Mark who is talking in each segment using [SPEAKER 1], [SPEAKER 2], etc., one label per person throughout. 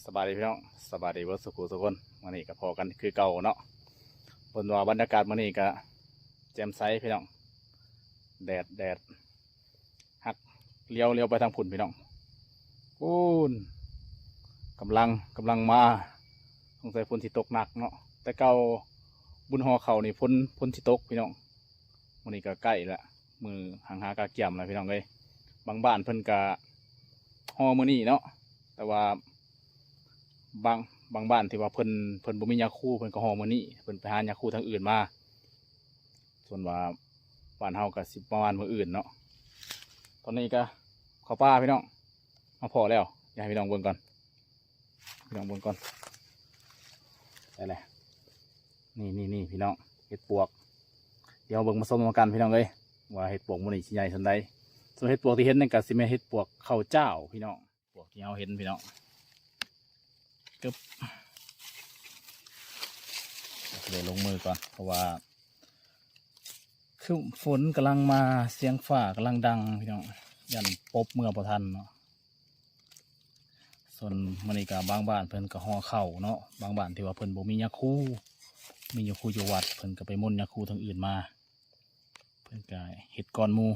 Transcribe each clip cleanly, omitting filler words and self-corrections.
[SPEAKER 1] สบายดีพี่น้องสบายดีเวิร์ดสุขุสุกคนวันนี้ก็พอกันคือเก่าเนาะบนว่าบรรยากาศวันนี้ก็แจ่มใสพี่น้องแดดหักเลี้ยวไปทางพุ่นพี่น้องปูนกำลังมาสงสัยฝนที่ตกหนักเนาะแต่เก่าบุญหอเขานี่ฝนที่ตกพี่น้องวันนี้ก็ใกล้ละมือหางหากาเกี่ยมแล้วพี่น้องเลยบางบ้านเพิ่นก็หอมือนี่เนาะแต่ว่าบางบ้านที่ว่าเพิ่นบ่มียาคูเพิ่นก็หอมื้อนี้เพิ่นไปหายาคูทางอื่นมาส่วนว่าบ้านเฮาก็สิประมาณมื้ออื่นเนาะตอนนี้ก็เข้าป่าพี่น้องมาพอแล้วอยากให้พี่น้องเบิ่งก่อนพี่น้องเบิ่งก่อนได้แหละนี่พี่น้องเห็ดปวกเดี๋ยวเบิ่งมาส้มกันพี่น้องเลยว่าเห็ดปวกมื้อนี้สิใหญ่สันใดส่วนเห็ดปวกที่เห็นนั่นก็สิแม่นเห็ดปวกข้าวเจ้าพี่น้องปวกที่เฮาเห็นพี่น้องกึบเดี๋ยวลงมือก่อนเพราะว่าคือฝนกำลังมาเสียงฟ้ากำลังดังพี่น้องยันปบเมื่อพอทันเนาะส่วนมันอีกบางบ้านเพิ่นก็ห่อเข่าเนาะบางบ้านที่ว่าเพิ่นบ่มียาคูมียาคูอยู่วัดเพิ่นก็ไปม่นยาคูทางอื่นมาเพิ่นก็เฮ็ดก้อนหมู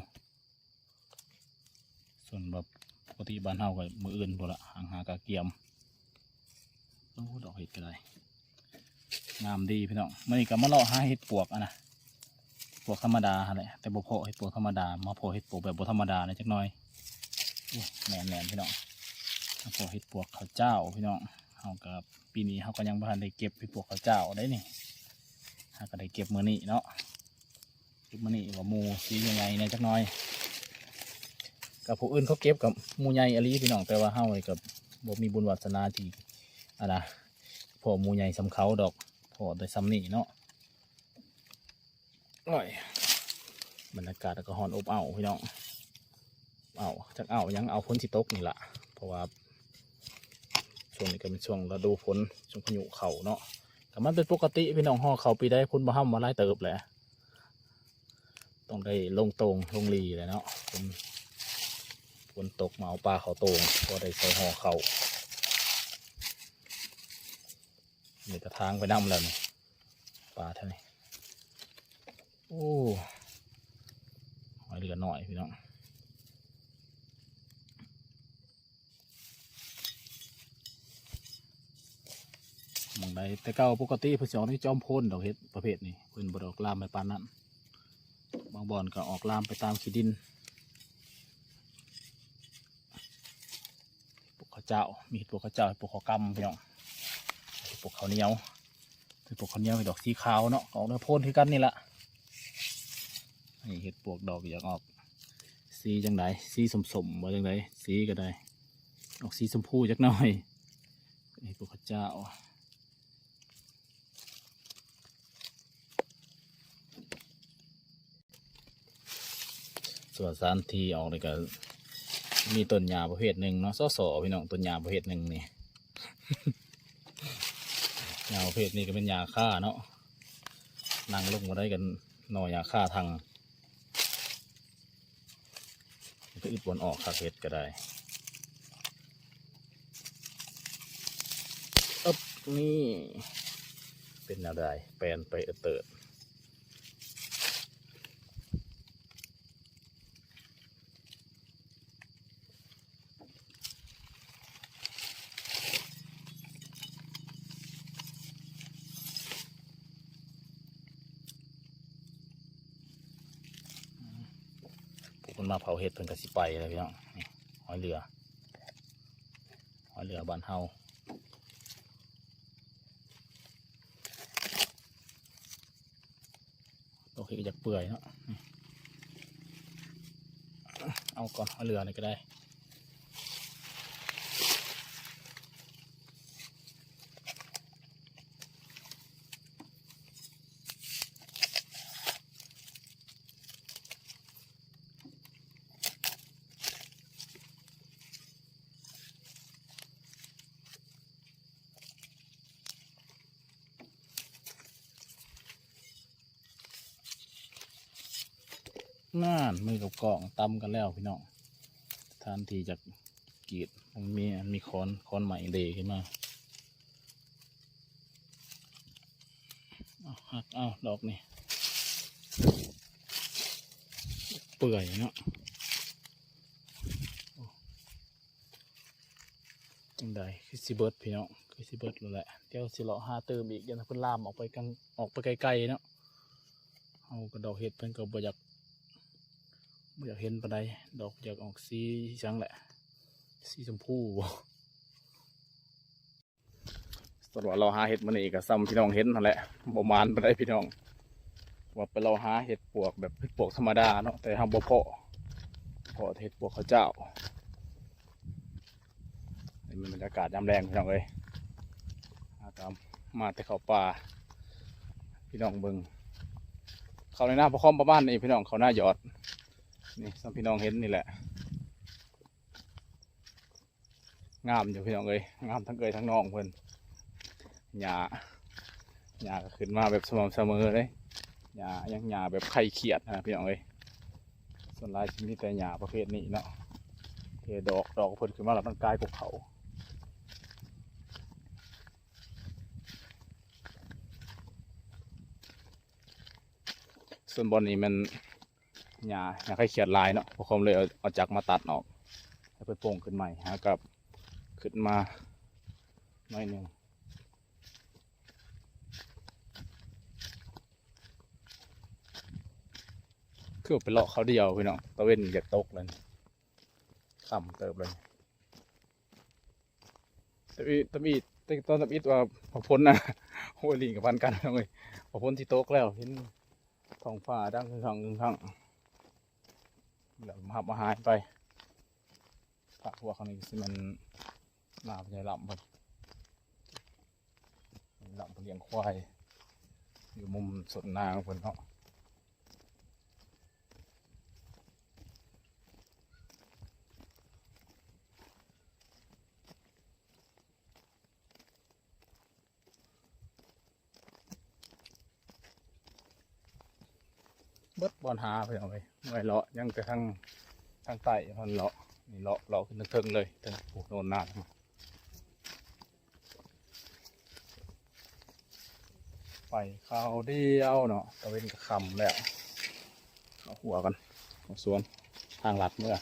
[SPEAKER 1] ส่วนแบบปกติบ้านเฮาก็มื้ออื่นพุ่นละหากาเกียมโอ้ดอกเห็ดก็ได้งามดีพี่น้องมันอีกมาเลาะหาเห็ดปวกอ่ะนะปวกธรรมดาอะไรแต่บ่พอเห็ดปวกธรรมดามาพอเห็ดปวกแบบบ่ธรรมดาเลยจักหน่อยแหนพี่น้องมาพอเห็ดปวกข้าวเจ้าพี่น้องเฮากับปีนี้เฮาก็ยังบ่ทันได้เก็บเห็ดปวกข้าวเจ้าได้นี่เฮาก็ได้เก็บมื้อนี้เนาะเก็บมื้อนี้ว่าหมูสียังไงเนี่ยจักหน่อยกับผู้อื่นเขาเก็บกับหมูใหญ่อลีพี่น้องแต่ว่าเฮาเลยกับบ่มีบุญวาสนาที่นะพอหมูใหญ่สำเขาดอกพอได้ซ้ำนี่เนาะอร่อยบรรยากาศก็ฮอนอบอ้าวพี่น้องจากยังเอาฝนสิตกนี่แหละเพราะว่าช่วงนี้ก็เป็นช่วงฤดูฝนช่วงพายุเข่าเนาะแต่มันเป็นปกติพี่น้องห่อเข่าปีได้พ้นมาห้ามมาไล่เติบแหละต้องได้ลงตรงลงลีเลยเนาะฝนตกมาเอาปลาเขาตรงก็ได้ใส่ห่อเข่ามีกระทางไปน้ำแล้วนี่ปลาเท่านี้โอ้หอยเหลือหน่อยพี่น้องมองได้แต่เก่าปกติเพื่อจะออกนี่จอมพ่นดอกเห็ดประเภทนี้เพื่อนบดออกลามไปปานนั้นบางบ่อนก็ออกลามไปตามขี้ดินปลูกข้าวเจ้ามีปลูกข้าวเจ้าปลูกข้าวกำพี่น้องปลูกข้าวเหนียวปลูกข้าวเหนียวดอกสีขาวเนาะออกเนื้อพ่นที่กันนี่แหละนี่เห็ดปวกดอกอยากออกสีจังไดสีสมว่าจังไดสีก็ได้ออกสีชมพูจักหน่อยนี่ปวกข้าวเจ้าส่วนสารที่ออกเลยก็มีต้นหญ้าประเภทหนึ่งเนาะซ้อพี่น้องต้นหญ้าประเภทหนึ่งนี่ หญ้าประเภทนี้ก็เป็นหญ้าค่าเนาะนั่งลงมาได้กันหน่อหญ้าค่าทางก็อึดบนออกคาเห็ดก็ได้นี่เป็นอะไรแปลนไปเติร์ดคนมาเผาเห็ดเพิ่นกระสิไปเลยพี่น้องนี่หอยเรือบ้านเฮาโอเคจากเปื่อยเนาะเอาก่อนหอยเรือนี่ก็ได้น่านมือกับกล่องตำกันแล้วพี่น้องทานทีจากกีด มันมีค้อนใหม่เดขึ้นมาหักเอาดอกนี่เปื่อยเนาะจังใดคือสิเบิร์ดพี่น้องคือสิเบิร์ดแล้วแหละเดี๋ยวสิเลาะหาเติมอีกเดี๋ยวเพิ่นลามออกไปไกลๆเนาะเอากระดอกเห็ดเพิ่นก็บ่อยากเห็นปานใดดอกอยากออกสีจังแหละสีชมพูส่วนว่าเราหาเห็ดมันนี่ก็ซ้ำพี่น้องเห็นนั่นแหละบ่มานปานใดพี่น้องว่าไปเราหาเห็ดปวกแบบเห็ดปวกธรรมดาเนาะแต่ทำบ่พอเห็ดปวกข้าวเจ้านี่มันบรรยากาศยามแรงพี่น้องเอ้ยมาแต่เข้าป่าพี่น้องเบิ่งเขาในหน้าพระคอมประมาณนี้พี่น้องเขาหน้าหยอดนี่ซ้ำพี่น้องเห็นนี่แหละงามอยู่พี่น้องเอ้ยงามทั้งเอ้ยทั้งน้องเพิ่นหญ้าก็ขึ้นมาแบบสม่ำเสมอเลยหญ้าแบบไข่เขียดนะพี่น้องเอ้ยส่วนลายชิ้นนี้แต่หญ้าประเภทนี้เนาะเทดอกเพิ่นขึ้นมาแล้วมันกลายภูเขาส่วนบนนี้มันหญ้าไข่เขียดลายเนาะพอคมเลยเอาจักรมาตัดออกให้ไปโป่งขึ้นใหม่ฮะกับขึ้นมาหน่อยหนึ่งคือไปเลาะเขาเดียวพี่น้องตะเวนอยากตกเลยค่ำเติบเลยตะอีว่าพอพ้นนะโอ้ยลิงกับพันกันเลยพอพ้นที่โต๊ะแล้วเห็นท้องฟ้าดังขึ้นข้างแล้วหับมาหายไปผักหัวเขานี่สิมันหนาใหญ่ลำพอเลี้ยงควายอยู่มุมสวนนาของเนาะเบิดบอลหาไปเอาไปไว้เลาะยังแต่ทางใต้มันเลาะนี่เลาะขึ้นเทิงเลยถึงปลูกโนนนาไปข้าวเดียวเนาะตะเวนกับคำแล้วเอาหัวกันเอาสวนทางลัดเมื่อ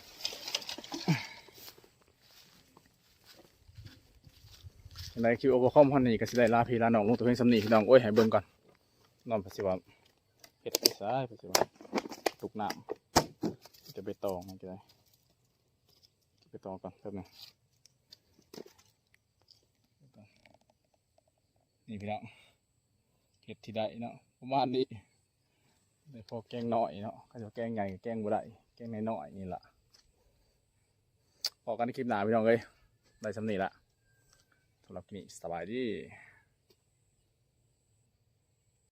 [SPEAKER 1] ในคิวโอเวอร์คอมฮันนี่ก็สิได้ลาพี่ลาน้องลงตัวเองสำนีพี่น้องโอ้ยให้เบิ่งก่อนน้องภาษีว่าเห็ดไปซ้ายภาษีว่าตุกน้ำจะไปตองมันจะได้ไปตองก่อนแป๊บนึงนี่พี่น้องเห็ดที่ได้เนาะประมาณนี้ได้พอแกงหน่อยเนาะเขาจะแกงใหญ่แกงบ่ได้แกงน้อยๆนี่แหละพอกันในคลิปหน้าพี่น้องเลยได้สำนีละสำหรับคลิปนี้สบายดี